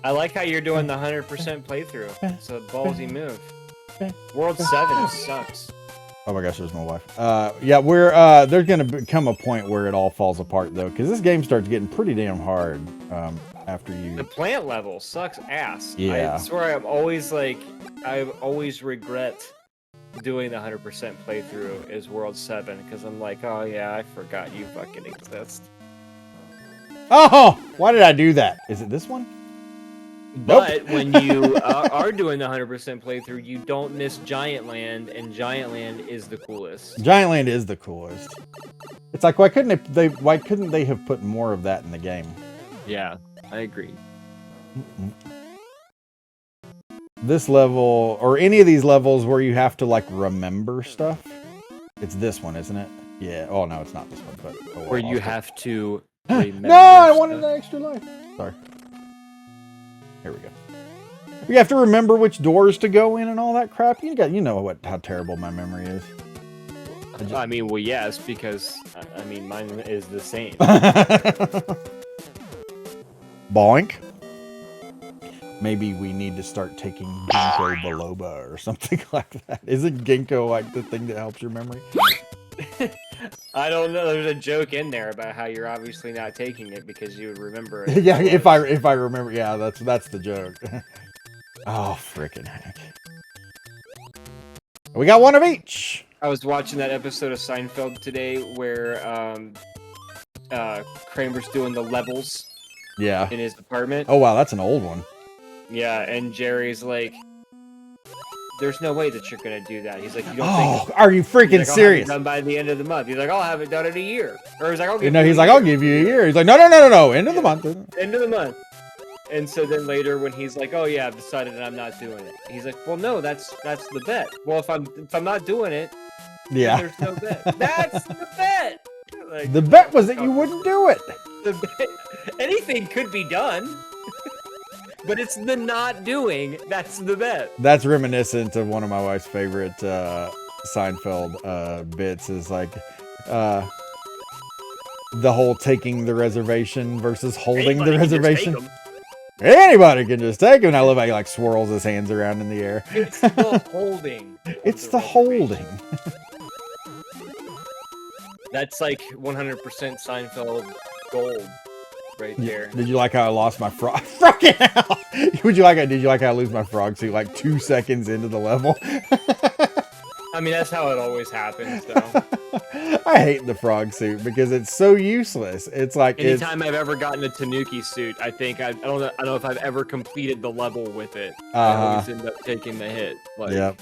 I like how you're doing the 100% playthrough. It's a ballsy move. World 7 sucks. Oh my gosh, there's my wife. Yeah, there's gonna become a point where it all falls apart though, because this game starts getting pretty damn hard after you. The plant level sucks ass. Yeah. I swear I always regret doing the 100% playthrough is World 7 because I'm like, oh yeah, I forgot you fucking exist. Oh, why did I do that? Is it this one? But Nope. when you are doing the 100% playthrough, you don't miss Giant Land, and Giant Land is the coolest. Giant Land is the coolest. It's like why couldn't they have put more of that in the game? Yeah, I agree. This level or any of these levels where you have to like remember stuff. It's this one, isn't it? Yeah. Oh no, it's not this one, but Where you have to remember. No, I wanted an extra life. Sorry. Here we go. We have to remember which doors to go in and all that crap. You know how terrible my memory is. I mean, well, yes, because I mean, mine is the same. Boink. Maybe we need to start taking ginkgo biloba or something like that. Isn't ginkgo like the thing that helps your memory? I don't know. There's a joke in there about how you're obviously not taking it because you would remember it. Yeah, if I remember, yeah, that's the joke. Oh, frickin' heck. We got one of each. I was watching that episode of Seinfeld today where Kramer's doing the levels. Yeah. In his apartment. Oh wow, that's an old one. Yeah, and Jerry's like, "There's no way that you're gonna do that." He's like, "You don't think?" Are you freaking serious? I'll have it done by the end of the month. He's like, "I'll have it done in a year." Or he's like, "I'll give I'll give you a year." He's like, "No, end of the month." End of the month. And so then later when he's like, "Oh yeah, I've decided that I'm not doing it." He's like, "Well, no, that's the bet." Well, if I'm not doing it, yeah, there's no bet. That's the bet. Like, the bet was that you wouldn't do it. The bet, anything could be done. But it's the not doing that's the bet. That's reminiscent of one of my wife's favorite Seinfeld bits is like the whole taking the reservation versus holding the reservation. Anybody can just take him. And I love how he like swirls his hands around in the air. It's the holding. It's the holding. That's like 100% Seinfeld gold. Right there. Did you like how I lost my frog? Fucking hell! Did you like how I lose my frog suit like 2 seconds into the level? I mean, that's how it always happens, though. I hate the frog suit because it's so useless. It's like anytime I've ever gotten a Tanuki suit, I think I don't know if I've ever completed the level with it. I always end up taking the hit. Like, yep.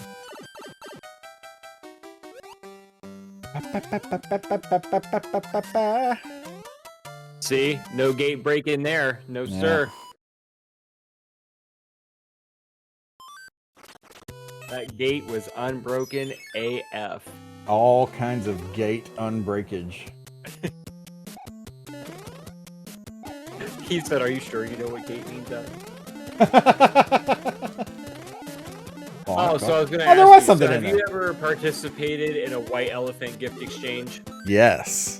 See, no gate break in there, no sir. That gate was unbroken AF. All kinds of gate unbreakage. He said, "Are you sure you know what gate means?" Oh, so I was going to ask there was you, something so in have you there. ever participated in a white elephant gift exchange? Yes.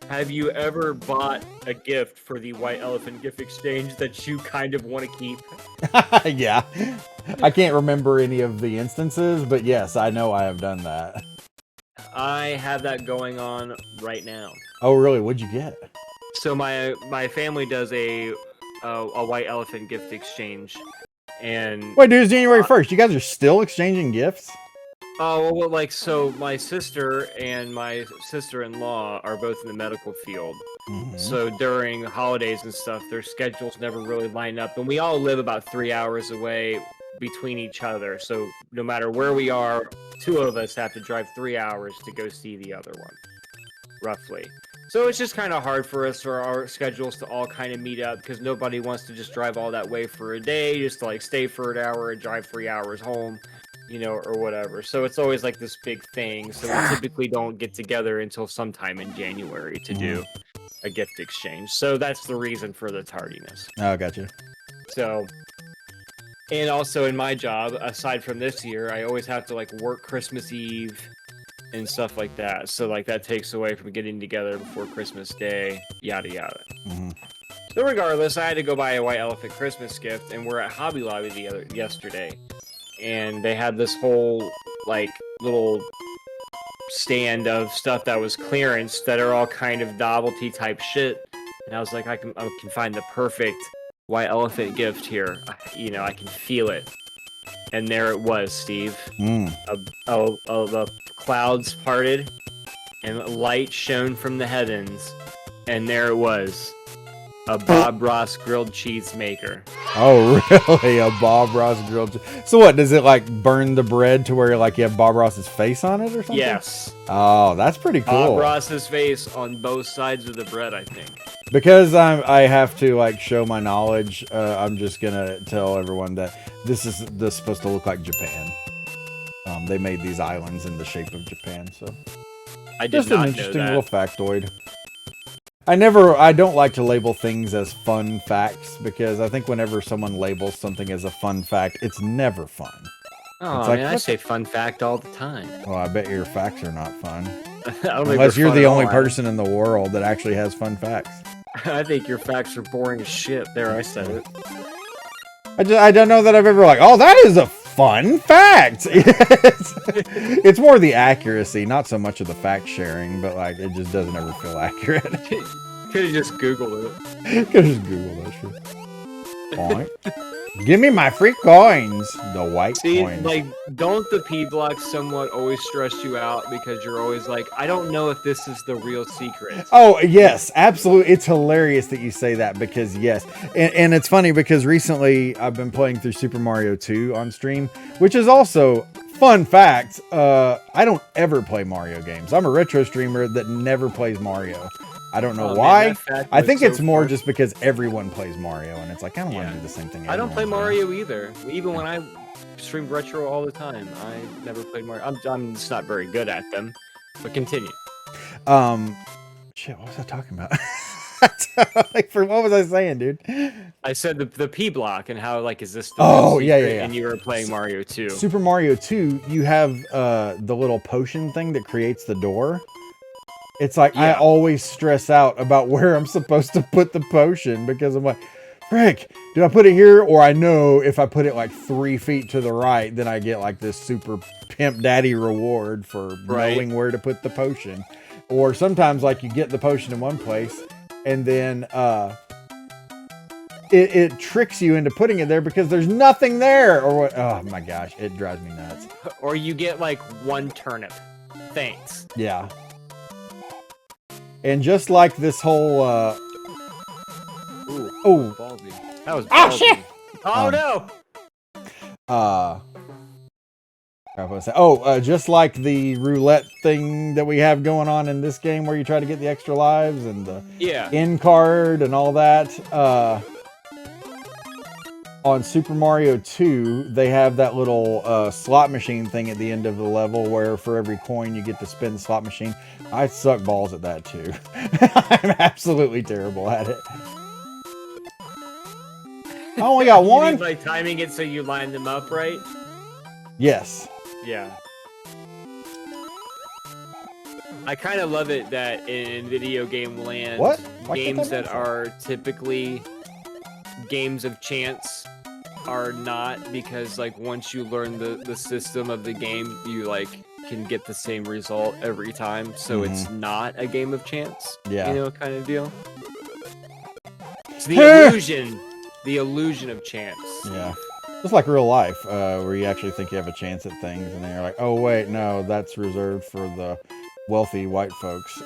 Have you ever bought a gift for the white elephant gift exchange that you kind of want to keep? Yeah. I can't remember any of the instances, but yes, I know I have done that. I have that going on right now. Oh, really? What'd you get? So my family does a white elephant gift exchange, and wait, dude, it's January 1st. You guys are still exchanging gifts? Oh, well, like, so my sister and my sister-in-law are both in the medical field. Mm-hmm. So during holidays and stuff, their schedules never really line up. And we all live about 3 hours away between each other. So no matter where we are, 2 of us have to drive 3 hours to go see the other one, roughly. So it's just kind of hard for us for our schedules to all kind of meet up because nobody wants to just drive all that way for a day, just to like stay for an hour and drive 3 hours home. You know, or whatever. So it's always like this big thing. So we typically don't get together until sometime in January to do a gift exchange. So that's the reason for the tardiness. Oh, gotcha. So, and also in my job, aside from this year, I always have to like work Christmas Eve and stuff like that. So like that takes away from getting together before Christmas Day, yada yada. Mm-hmm. So regardless, I had to go buy a white elephant Christmas gift, and we're at Hobby Lobby yesterday, and they had this whole like little stand of stuff that was clearance that are all kind of novelty type shit. And I was like, I can find the perfect white elephant gift here. I can feel it. And there it was, Steve. The clouds parted, and light shone from the heavens, and there it was. A Bob Ross grilled cheese maker. Oh, really? A Bob Ross grilled cheese. So what, does it like burn the bread to where like you have Bob Ross's face on it or something? Yes. Oh, that's pretty cool. Bob Ross's face on both sides of the bread, I think. Because I have to like show my knowledge, I'm just gonna tell everyone that this is supposed to look like Japan. They made these islands in the shape of Japan, so I did just not an interesting know that. little factoid. I don't like to label things as fun facts because I think whenever someone labels something as a fun fact, it's never fun. Oh, it's like, man, I say fun fact all the time. Well, I bet your facts are not fun. Unless you're the only person in the world that actually has fun facts. I think your facts are boring as shit. There, I said it. I don't know that I've ever like, oh, that is a fun fact. It's more the accuracy, not so much of the fact sharing, but like it just doesn't ever feel accurate. Could have just Googled it. Could have just Googled that shit. Point. Give me my free coins. The white coins. Like, don't the P blocks somewhat always stress you out because you're always like, I don't know if this is the real secret. Oh, yes, absolutely. It's hilarious that you say that because, yes. And it's funny because recently I've been playing through Super Mario 2 on stream, which is also, fun fact, I don't ever play Mario games. I'm a retro streamer that never plays Mario. I don't know why. Man, I think it's more just because everyone plays Mario, and it's like, I don't want to do the same thing. I don't play Mario either. Even when I stream retro all the time, I never played Mario. I'm just not very good at them. But continue. Shit, what was I talking about? What was I saying, dude? I said the P block and how like is this? Yeah. And you were playing Mario 2. Super Mario 2, you have the little potion thing that creates the door. It's like, I always stress out about where I'm supposed to put the potion because I'm like, frick, did I put it here? Or I know if I put it like 3 feet to the right, then I get like this super pimp daddy reward for knowing where to put the potion. Or sometimes like you get the potion in one place and then it tricks you into putting it there because there's nothing there. Or what? Oh my gosh, it drives me nuts. Or you get like 1 turnip. Thanks. Yeah. And just like this whole, ballsy. That was ballsy. Oh, shit! Oh, no! Just like the roulette thing that we have going on in this game where you try to get the extra lives and the end card and all that, on Super Mario 2, they have that little slot machine thing at the end of the level where for every coin you get to spin the slot machine. I suck balls at that too. I'm absolutely terrible at it. I only got one. You mean, like timing it so you line them up right? Yes. Yeah. I kind of love it that in video game land, games that are typically games of chance are not, because like once you learn the system of the game, you like can get the same result every time, so it's not a game of chance. Yeah, you know, kind of deal. It's the illusion of chance. Yeah, just like real life, where you actually think you have a chance at things, and then you're like, oh wait, no, that's reserved for the wealthy white folks.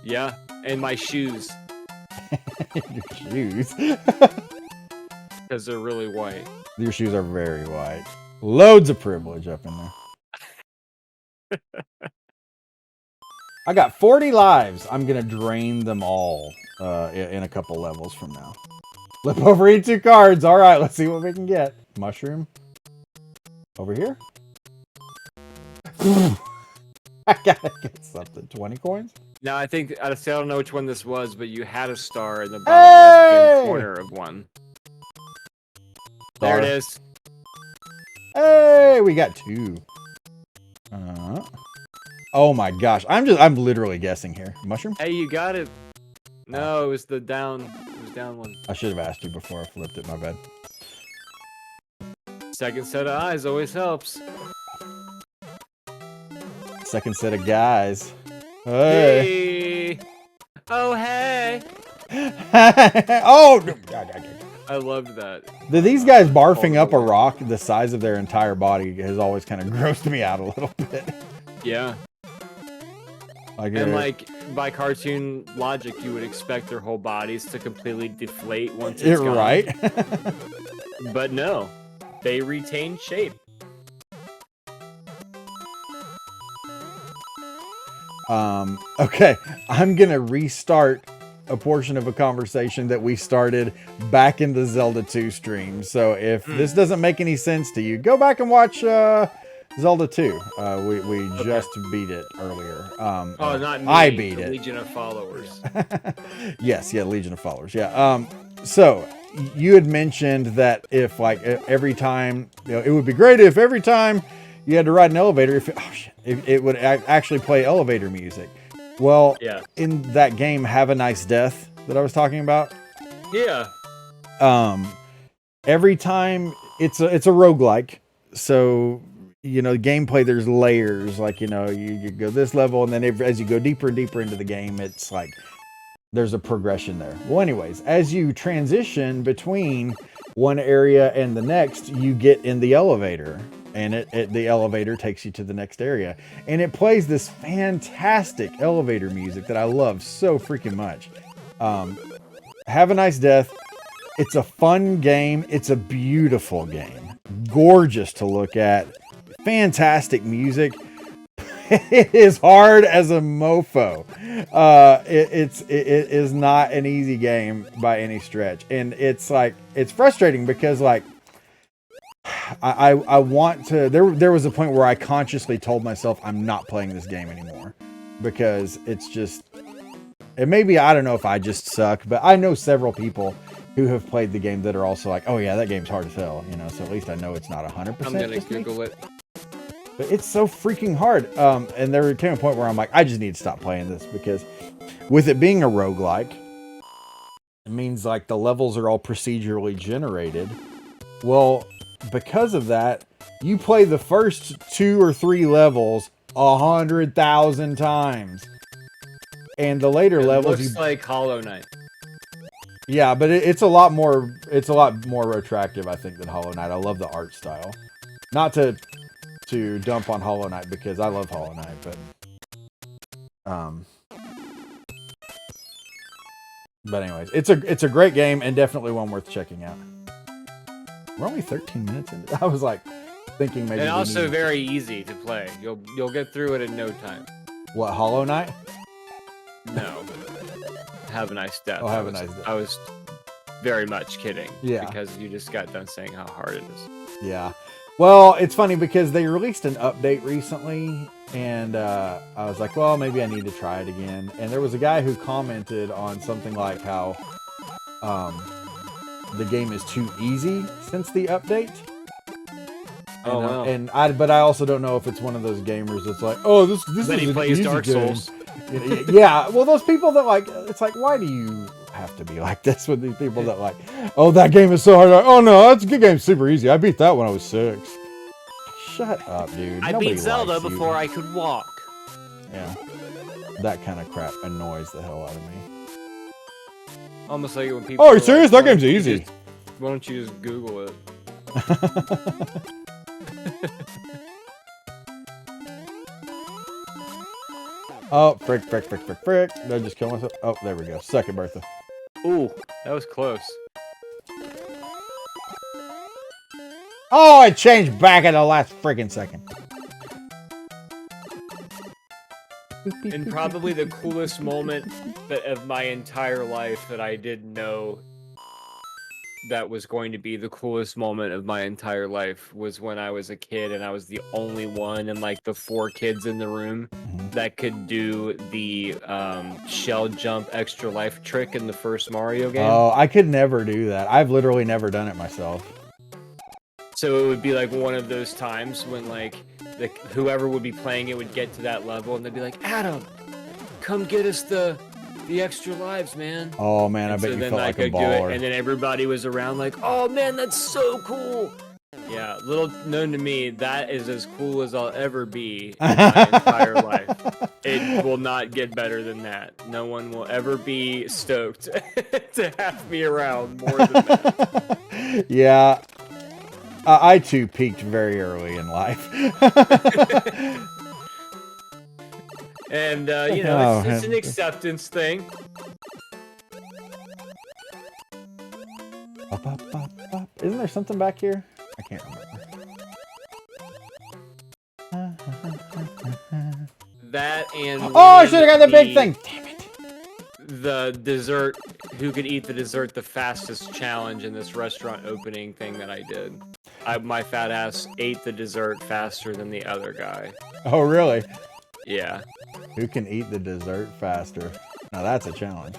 Yeah, and my shoes. Your shoes. Because they're really white. Your shoes are very white. Loads of privilege up in there. I got 40 lives. I'm going to drain them all in a couple levels from now. Flip over each 2 cards. All right, let's see what we can get. Mushroom. Over here. I got to get something. 20 coins? No, I don't know which one this was, but you had a star in the bottom left-hand corner of one. There it is. Hey, we got 2. Oh my gosh, I'm literally guessing here. Mushroom? Hey, you got it. No, it was the down. It was down one. I should have asked you before I flipped it. My bad. Second set of eyes always helps. Second set of guys. Hey. Hey. Oh hey. Oh. I loved that. These guys barfing up a rock the size of their entire body has always kind of grossed me out a little bit. Yeah. And like by cartoon logic, you would expect their whole bodies to completely deflate once it's gone. Right. But no, they retain shape. Okay, I'm gonna restart a portion of a conversation that we started back in the Zelda 2 stream. So if this doesn't make any sense to you, go back and watch Zelda 2. We just beat it earlier. Not me. I beat it. Legion of Followers. Yes, yeah, Legion of Followers. Yeah. So you had mentioned that if like every time, it would be great if every time you had to ride an elevator, if it would actually play elevator music. Well, yeah. In that game, Have a Nice Death that I was talking about. Yeah. Every time it's a roguelike. So, gameplay, there's layers, like, you go this level, and then as you go deeper and deeper into the game, it's like there's a progression there. Well, anyways, as you transition between one area and the next, you get in the elevator, and the elevator takes you to the next area, and it plays this fantastic elevator music that I love so freaking much. Have a Nice Death. It's a fun game. It's a beautiful game. Gorgeous to look at. Fantastic music. It is hard as a mofo. It is not an easy game by any stretch, and it's frustrating because I want to. There was a point where I consciously told myself I'm not playing this game anymore because it's just. And maybe I don't know if I just suck, but I know several people who have played the game that are also like, oh yeah, that game's hard as hell, So at least I know it's not 100%. I'm gonna Google it. But it's so freaking hard. And there came a point where I'm like, I just need to stop playing this because with it being a roguelike, it means like the levels are all procedurally generated. Well, because of that, you play the first 2 or 3 levels 100,000 times. And the later levels looks like Hollow Knight. Yeah, but it's a lot more attractive, I think, than Hollow Knight. I love the art style. Not to dump on Hollow Knight because I love Hollow Knight, but anyways, it's a great game and definitely one worth checking out. We're only 13 minutes into. I was like thinking maybe. And also very easy to play. You'll get through it in no time. What, Hollow Knight? No. Have a Nice Death. Oh, Have a Nice Death. I was very much kidding. Yeah. Because you just got done saying how hard it is. Yeah. Well, it's funny because they released an update recently, and I was like, well, maybe I need to try it again. And there was a guy who commented on something like how the game is too easy since the update. Oh, wow. But I also don't know if it's one of those gamers that's like, oh, this is an plays easy Dark game. Souls. Yeah, well, those people that it's like, why do you have to be like this with these people that like, oh, that game is so hard. Like, oh no, that's a good game, super easy. I beat that when I was 6. Shut up, dude. I beat Zelda before I could walk. Yeah, that kind of crap annoys the hell out of me. Almost like when people. Oh, are you serious? That game's easy. Why don't you just Google it? Oh, frick. Did I just kill myself? Oh, there we go. Second Bertha. Ooh, that was close. Oh, it changed back at the last freaking second. And probably the coolest moment of my entire life that I didn't know that was going to be the coolest moment of my entire life was when I was a kid and I was the only one and like the 4 kids in the room that could do the shell jump extra life trick in the first Mario game. Oh, I could never do that. I've literally never done it myself. So it would be like one of those times when like whoever would be playing it would get to that level and they'd be like, Adam, come get us the the extra lives, man. Oh man, I And bet so you then felt I like a could do it, baller. and then everybody was around like, oh man, that's so cool. Yeah, little known to me, that is as cool as I'll ever be in my entire life. It will not get better than that. No one will ever be stoked to have me around more than that. Yeah, I too peaked very early in life. And you know, it's an acceptance thing. Isn't there something back here? I can't remember. That and oh, I should have got the big thing. Damn it. The dessert, who could eat the dessert the fastest challenge in this restaurant opening thing that I did. My fat ass ate the dessert faster than the other guy. Oh, really? Yeah. Who can eat the dessert faster? Now that's a challenge.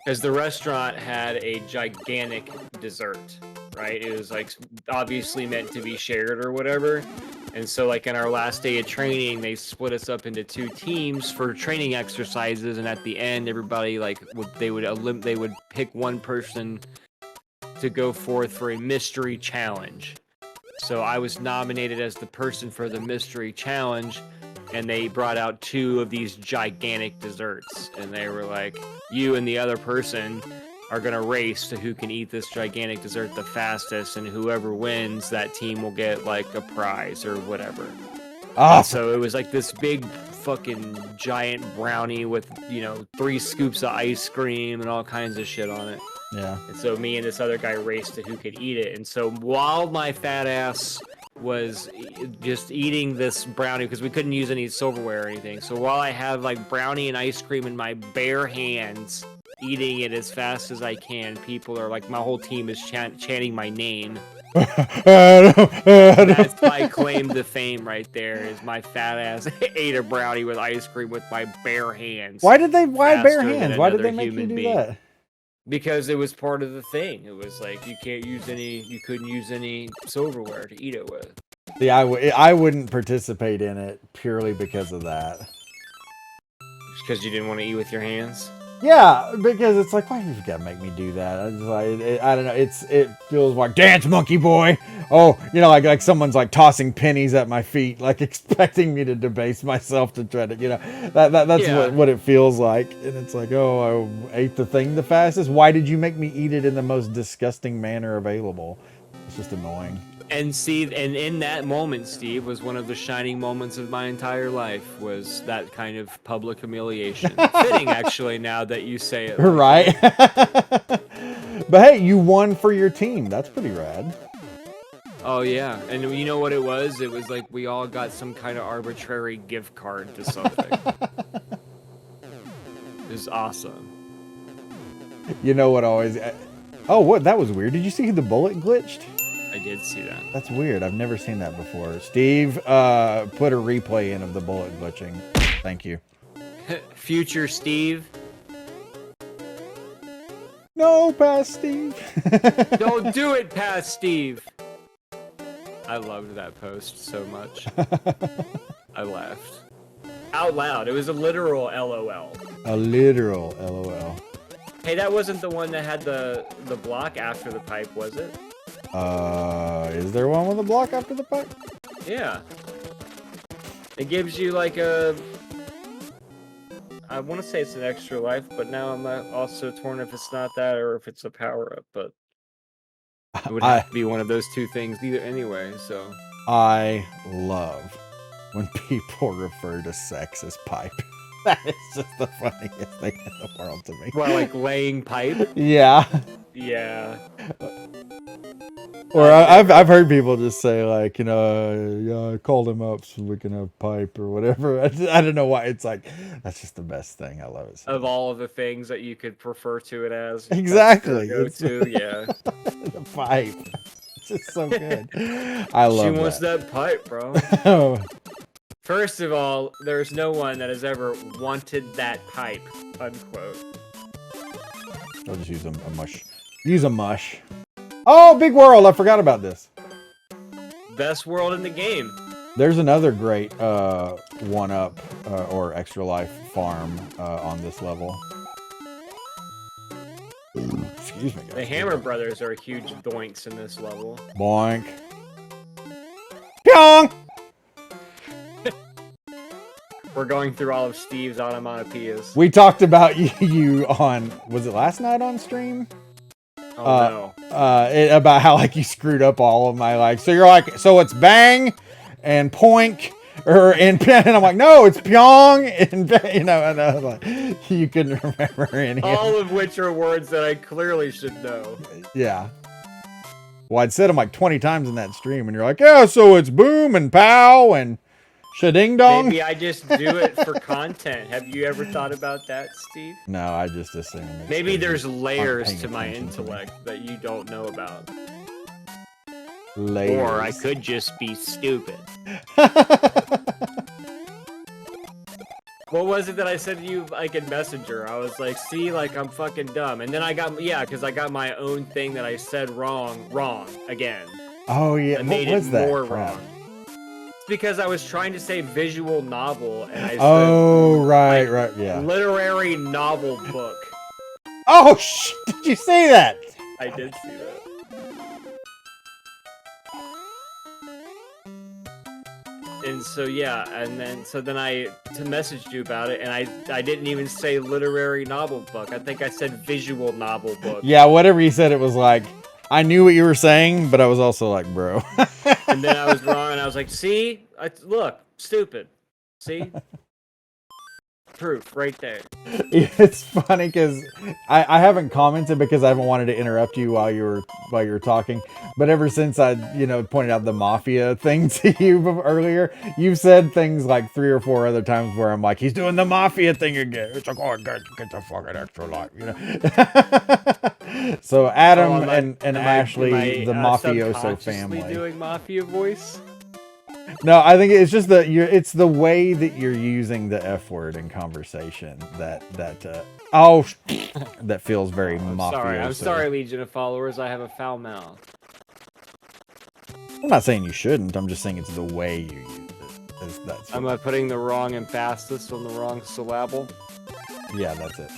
Because the restaurant had a gigantic dessert, right? It was like obviously meant to be shared or whatever. And so like in our last day of training, they split us up into 2 teams for training exercises. And at the end, everybody like they would pick one person to go forth for a mystery challenge. So I was nominated as the person for the mystery challenge. And they brought out 2 of these gigantic desserts. And they were like, you and the other person are going to race to who can eat this gigantic dessert the fastest. And whoever wins, that team will get like a prize or whatever. So it was like this big fucking giant brownie with, you know, 3 scoops of ice cream and all kinds of shit on it. Yeah. And so me and this other guy raced to who could eat it. And so while my fat ass was just eating this brownie, because we couldn't use any silverware or anything, so while I have like brownie and ice cream in my bare hands, eating it as fast as I can, people are like, my whole team is chanting my name. That's my claim to fame right there, is my fat ass ate a brownie with ice cream with my bare hands. Why bare hands? Why did they make you do that? Because it was part of the thing. It was like you couldn't use any silverware to eat it with. Yeah, I wouldn't participate in it purely because of that. Just because you didn't want to eat with your hands? Yeah, because it's like, why you gotta make me do that? I don't know. It feels like dance, monkey boy. Oh, you know, like someone's like tossing pennies at my feet, like expecting me to debase myself to try to, you know, that's what it feels like. And it's like, oh, I ate the thing the fastest. Why did you make me eat it in the most disgusting manner available? It's just annoying. And see, and in that moment, Steve, was one of the shining moments of my entire life, was that kind of public humiliation. Fitting, actually, now that you say it. Right. But hey, you won for your team. That's pretty rad. Oh, yeah. And you know what it was? It was like we all got some kind of arbitrary gift card to something. It was awesome. You know what always... Oh, what? That was weird. Did you see the bullet glitched? I did see that. That's weird. I've never seen that before. Steve, put a replay in of the bullet glitching. Thank you. Future Steve. No, past Steve. Don't do it, past Steve. I loved that post so much. I laughed. Out loud. It was a literal LOL. A literal LOL. Hey, that wasn't the one that had the block after the pipe, was it? Is there one with a block after the pipe? Yeah. It gives you like a... I want to say it's an extra life, but now I'm also torn if it's not that or if it's a power-up, but... It would have to be one of those 2 things either anyway, so... I love when people refer to sex as pipe. That is just the funniest thing in the world to me. Well, like laying pipe? Yeah. Yeah. Or I've heard people just say like, you know, yeah, I called him up so we can have pipe or whatever. I don't know why. It's like, that's just the best thing. I love it. So of all of the things that you could refer to it as. Exactly. Go-to, yeah. The pipe. It's just so good. I love it. She wants that pipe, bro. First of all, there's no one that has ever wanted that pipe, unquote. I'll just use a mush. Use a mush. Oh, big world! I forgot about this. Best world in the game. There's another great one-up or extra life farm on this level. Excuse me, guys. The Hammer Brothers are huge doinks in this level. Boink. Pyong! We're going through all of Steve's onomatopoeias. We talked about you on, was it last night on stream? Oh About how like you screwed up all of my like. So you're like, so it's bang and poink and I'm like, no, it's pyong and and I was like, you couldn't remember any. All of which are words that I clearly should know. Yeah. Well, I'd said them like 20 times in that stream, and you're like, yeah, so it's boom and pow and shading dong. Maybe I just do it for content. Have you ever thought about that, Steve? No, I just assume. Maybe there's layers to my intellect that you don't know about. Layers. Or I could just be stupid. What was it that I said to you, like, in Messenger? I was like, see, like, I'm fucking dumb. And then I got, because I got my own thing that I said wrong again. Oh, yeah. I made what was it that more crap? wrong. It's because I was trying to say visual novel, and I said, right, yeah. literary novel book. Oh, did you say that? I did see that. And so yeah, and then I messaged you about it, and I didn't even say literary novel book. I think I said visual novel book. Yeah, whatever you said, it was like I knew what you were saying, but I was also like, bro. And then I was wrong, and I was like, see, look, stupid, see, proof right there. It's funny because I haven't commented because I haven't wanted to interrupt you while you were talking. But ever since I pointed out the mafia thing to you earlier, you've said things like 3 or 4 other times where I'm like, he's doing the mafia thing again. It's like, oh, get the fucking extra life, So Adam and Ashley, the mafioso family, doing mafia voice. No, I think it's just it's the way that you're using the F word in conversation that feels very mafioso. I'm sorry, Legion of Followers. I have a foul mouth. I'm not saying you shouldn't. I'm just saying it's the way you use it. Am I putting the wrong emphasis on the wrong syllable? Yeah, that's it.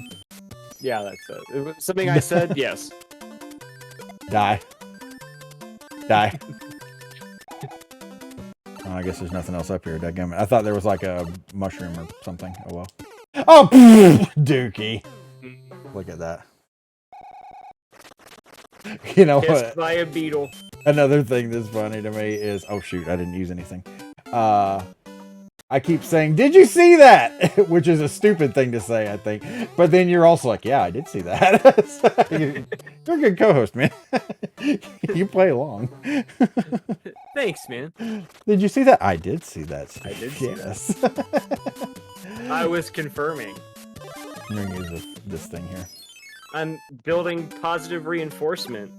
Yeah, that's it. It was something I said? Yes. Die. Oh, I guess there's nothing else up here. Dadgummit. I thought there was like a mushroom or something. Oh well. Oh, Dookie. Look at that. You know Kissed what? by a beetle. Another thing that's funny to me is, oh shoot, I didn't use anything. I keep saying, did you see that? Which is a stupid thing to say, I think. But then you're also like, yeah, I did see that. So you're a good co-host, man. You play along. Thanks, man. Did you see that? I did see that. I did see that. I was confirming. I'm going to use this thing here. I'm building positive reinforcement.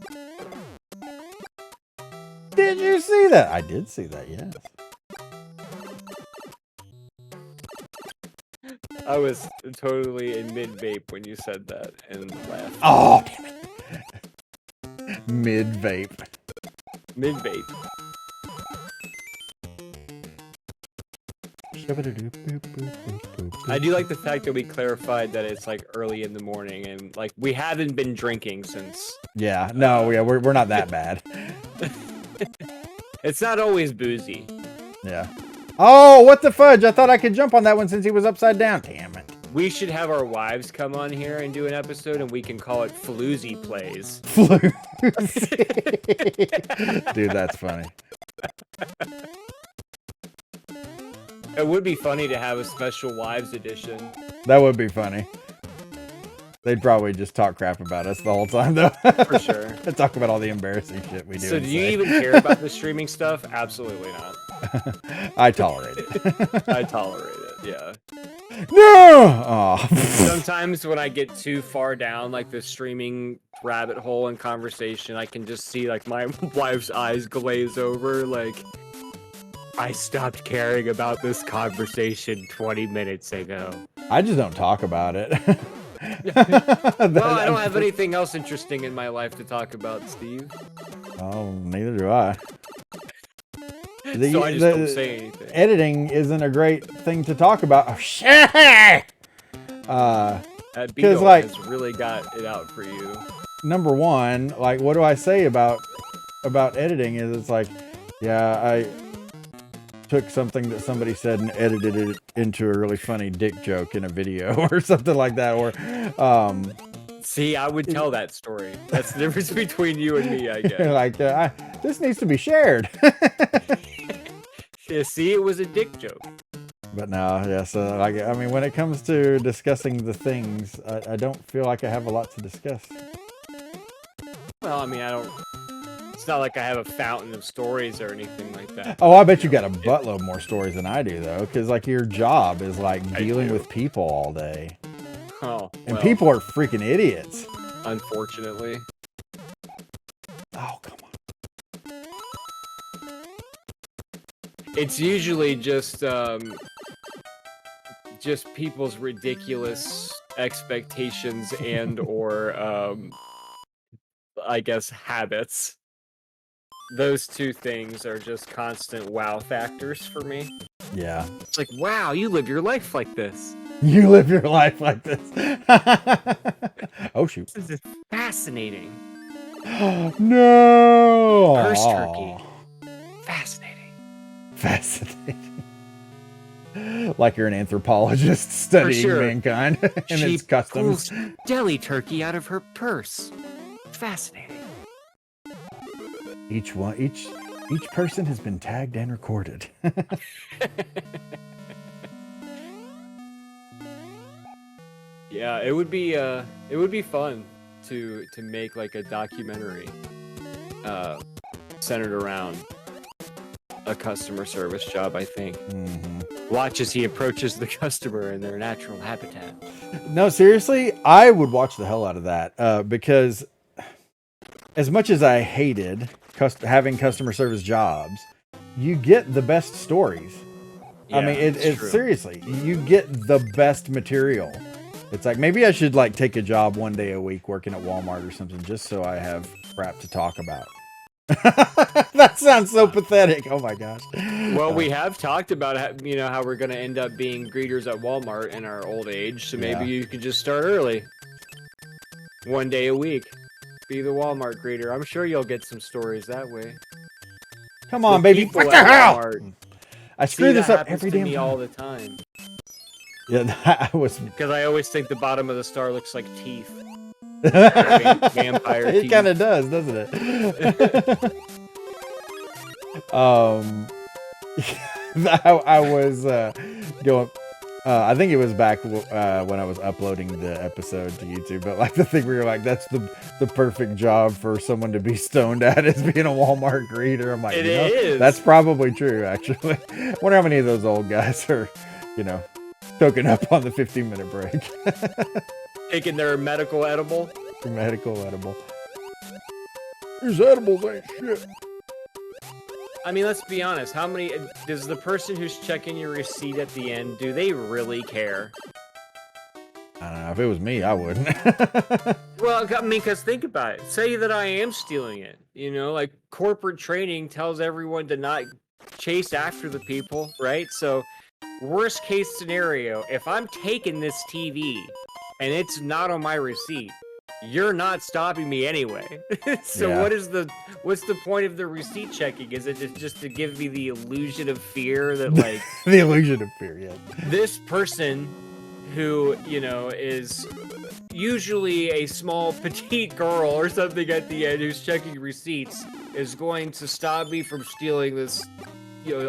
Did you see that? I did see that, yes. I was totally in mid-vape when you said that and laughed. Oh, damn it. Mid-vape. Mid-vape. I do like the fact that we clarified that it's like early in the morning and like we haven't been drinking since. Yeah, no, yeah, we're not that bad. It's not always boozy. Yeah. Oh, what the fudge? I thought I could jump on that one since he was upside down. Damn it. We should have our wives come on here and do an episode, and we can call it Boozy Plays. Dude, that's funny. It would be funny to have a special wives edition. That would be funny. They'd probably just talk crap about us the whole time, though. For sure. Talk about all the embarrassing shit we do. So do you even care about the streaming stuff? Absolutely not. I tolerate it. I tolerate it, yeah. No! Oh. Sometimes when I get too far down, like the streaming rabbit hole in conversation, I can just see like my wife's eyes glaze over, like, I stopped caring about this conversation 20 minutes ago. I just don't talk about it. Well, I don't have anything else interesting in my life to talk about, Steve. Oh, neither do I. So I just don't say anything. Editing isn't a great thing to talk about. Oh, shit! That beetle like, has really got it out for you. number one, like, what do I say about editing? Is it's like, yeah, I took something that somebody said and edited it into a really funny dick joke in a video or something like that. Or, see, I would tell that story. That's the difference between you and me, I guess. like, this needs to be shared. Yeah, see, it was a dick joke. But no, yeah, so, like, I mean, when it comes to discussing the things, I don't feel like I have a lot to discuss. Well, I mean, it's not like I have a fountain of stories or anything like that. Oh, I bet you got a buttload more stories than I do, though, because, like, your job is, like, dealing with people all day. Oh, and people are freaking idiots. Unfortunately. Oh, come on. It's usually just people's ridiculous expectations and or I guess habits. Those two things are just constant wow factors for me. Yeah. It's like, wow, you live your life like this. You live your life like this. Oh, shoot. This is fascinating. No. Curse turkey. Fascinating. Fascinating. Like you're an anthropologist studying mankind and its customs. She pulls deli turkey out of her purse. Fascinating. Each person has been tagged and recorded. Yeah, it would be fun to make like a documentary centered around a customer service job, I think. Mm-hmm. Watch as he approaches the customer in their natural habitat. No, seriously, I would watch the hell out of that because as much as I hated having customer service jobs, you get the best stories. Yeah, I mean, it's seriously, you get the best material. It's like, maybe I should like take a job one day a week working at Walmart or something just so I have crap to talk about. That sounds so pathetic. Oh my gosh. Well, we have talked about how we're going to end up being greeters at Walmart in our old age, so maybe you could just start early. One day a week. Be the Walmart greeter. I'm sure you'll get some stories that way. Come on, baby. What the hell? I screw this up every damn time. All the time. Yeah, that was because I always think the bottom of the star looks like teeth. Vampire teeth. It kind of does, doesn't it? I was going. I think it was back when I was uploading the episode to YouTube, but like the thing where you're like, that's the perfect job for someone to be stoned at is being a Walmart greeter. I'm like, it is. That's probably true, actually. I wonder how many of those old guys are, token up on the 15-minute break. Taking their medical edible. Medical edible. These edibles ain't shit. I mean, let's be honest. How many does the person who's checking your receipt at the end, do they really care? I don't know. If it was me, I wouldn't. Well, I mean, because think about it. Say that I am stealing it. Like corporate training tells everyone to not chase after the people, right? So, worst case scenario, if I'm taking this TV and it's not on my receipt, you're not stopping me anyway. So what's the point of the receipt checking? Is it just to give me the illusion of fear that like the illusion of fear, yeah. This person who, is usually a small petite girl or something at the end who's checking receipts is going to stop me from stealing this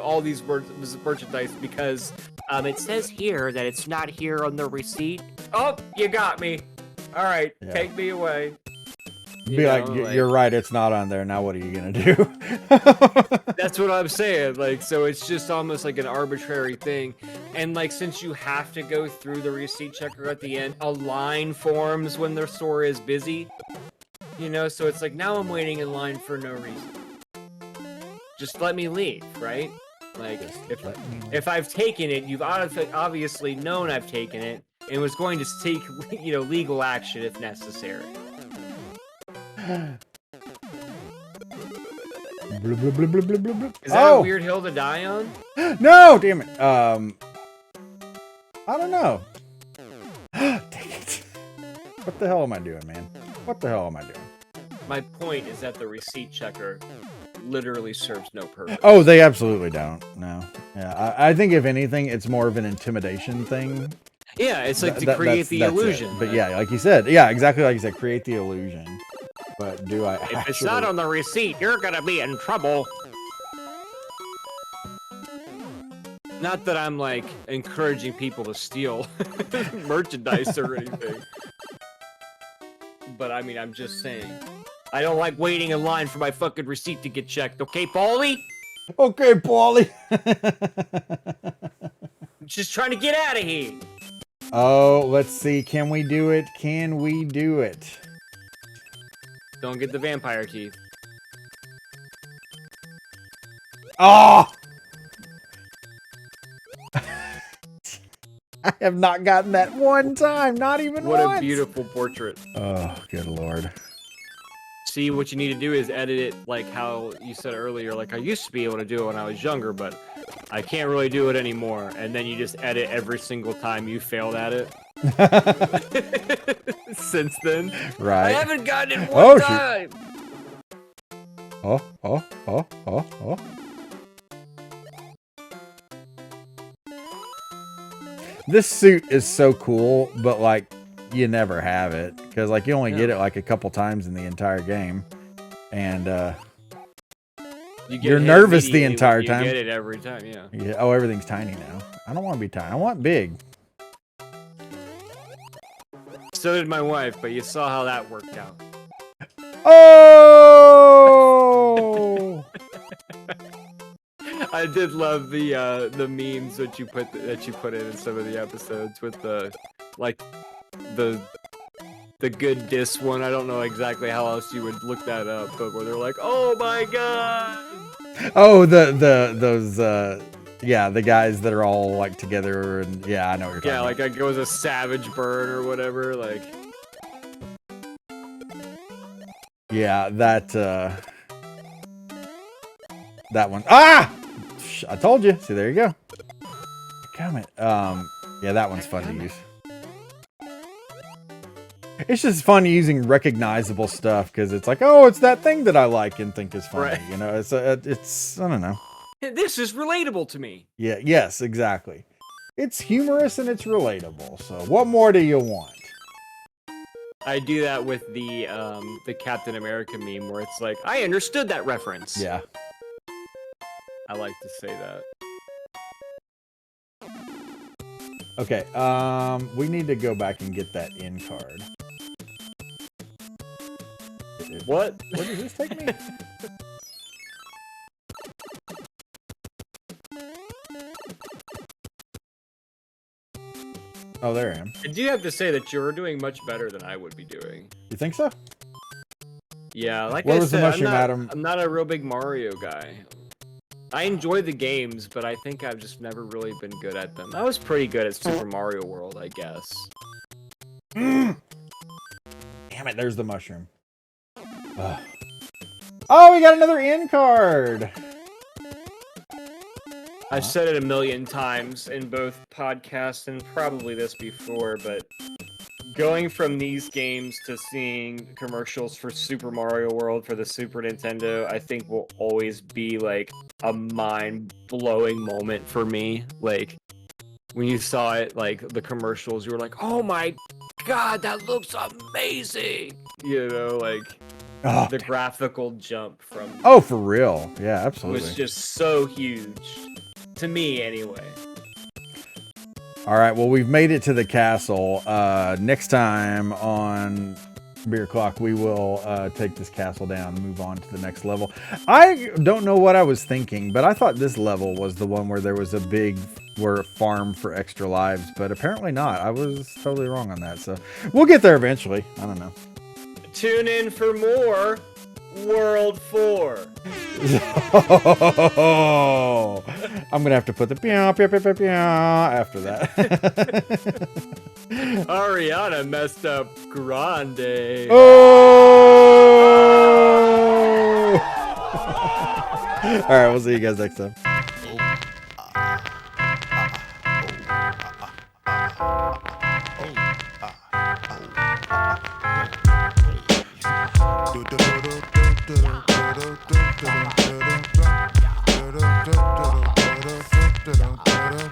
all these merchandise because it says here that it's not here on the receipt. Oh, you got me. All right, take me away. You're right, it's not on there. Now what are you going to do? That's what I'm saying. Like, so it's just almost like an arbitrary thing. And like, since you have to go through the receipt checker at the end, a line forms when the store is busy. So it's like, now I'm waiting in line for no reason. Just let me leave, right? Like, if I've taken it, you've obviously known I've taken it, and was going to seek, legal action if necessary. Is that a weird hill to die on? No, damn it. I don't know. Dang it. What the hell am I doing, man? What the hell am I doing? my point is that the receipt checker literally serves no purpose. Oh, they absolutely don't. No. Yeah, I think if anything, it's more of an intimidation thing. Yeah, it's like to create the illusion. But yeah, like you said, yeah, exactly like you said, create the illusion. But do I If it's not on the receipt, you're gonna be in trouble. Not that I'm like encouraging people to steal merchandise or anything. But I mean, I'm just saying. I don't like waiting in line for my fucking receipt to get checked, okay, Paulie? Okay, Paulie. Just trying to get out of here. Oh, let's see. Can we do it? Can we do it? Don't get the vampire teeth. Oh! I have not gotten that one time. Not even what once. A beautiful portrait. Oh, good lord. See, what you need to do is edit it like how you said earlier. Like, I used to be able to do it when I was younger, but I can't really do it anymore. And then you just edit every single time you failed at it. Since then. Right. I haven't gotten it one time. Oh. This suit is so cool, but like you never have it because like you only get it like a couple times in the entire game, and you're nervous the entire time. You get it every time, yeah. Yeah. Oh, everything's tiny now. I don't want to be tiny. I want big. So did my wife, but you saw how that worked out. Oh! I did love the memes that you put in some of the episodes with the like the good diss one. I don't know exactly how else you would look that up, but where they're like, "Oh my god!" Oh, those yeah, the guys that are all like together, and yeah, I know what you're talking about. Yeah, like it goes a savage bird or whatever, like. Yeah, that one. Ah! I told you. See, there you go. Comment. Yeah, that one's fun to use. It's just fun using recognizable stuff because it's like, oh, it's that thing that I like and think is funny. Right. You know, it's I don't know. This is relatable to me. Yeah. Yes. Exactly. It's humorous and it's relatable. So, what more do you want? I do that with the Captain America meme where it's like, I understood that reference. Yeah. I like to say that. Okay, we need to go back and get that in card. What? Where does this take me? Oh, there I am. I do have to say that you're doing much better than I would be doing. You think so? Yeah, like what I was said, the mushroom, Adam? I'm not a real big Mario guy. I enjoy the games, but I think I've just never really been good at them. I was pretty good at Super Mario World, I guess. Damn it, there's the mushroom. Ugh. Oh, we got another in card! I've said it a million times in both podcasts and probably this before, but going from these games to seeing commercials for Super Mario World for the Super Nintendo, I think will always be like a mind-blowing moment for me. Like when you saw it, like the commercials, you were like, "Oh my god, that looks amazing!" You know, like the graphical jump from for real, yeah, absolutely, was just so huge to me, anyway. All right, well, we've made it to the castle. Next time on Beer Clock, we will take this castle down and move on to the next level. I don't know what I was thinking, but I thought this level was the one where there was a big farm for extra lives, but apparently not. I was totally wrong on that, so we'll get there eventually. I don't know. Tune in for more World 4. Oh, I'm gonna have to put the pew, pew, pew, pew, pew after that. Ariana messed up grande. Oh! All right, we'll see you guys next time. da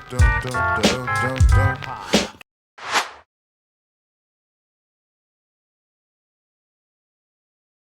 da da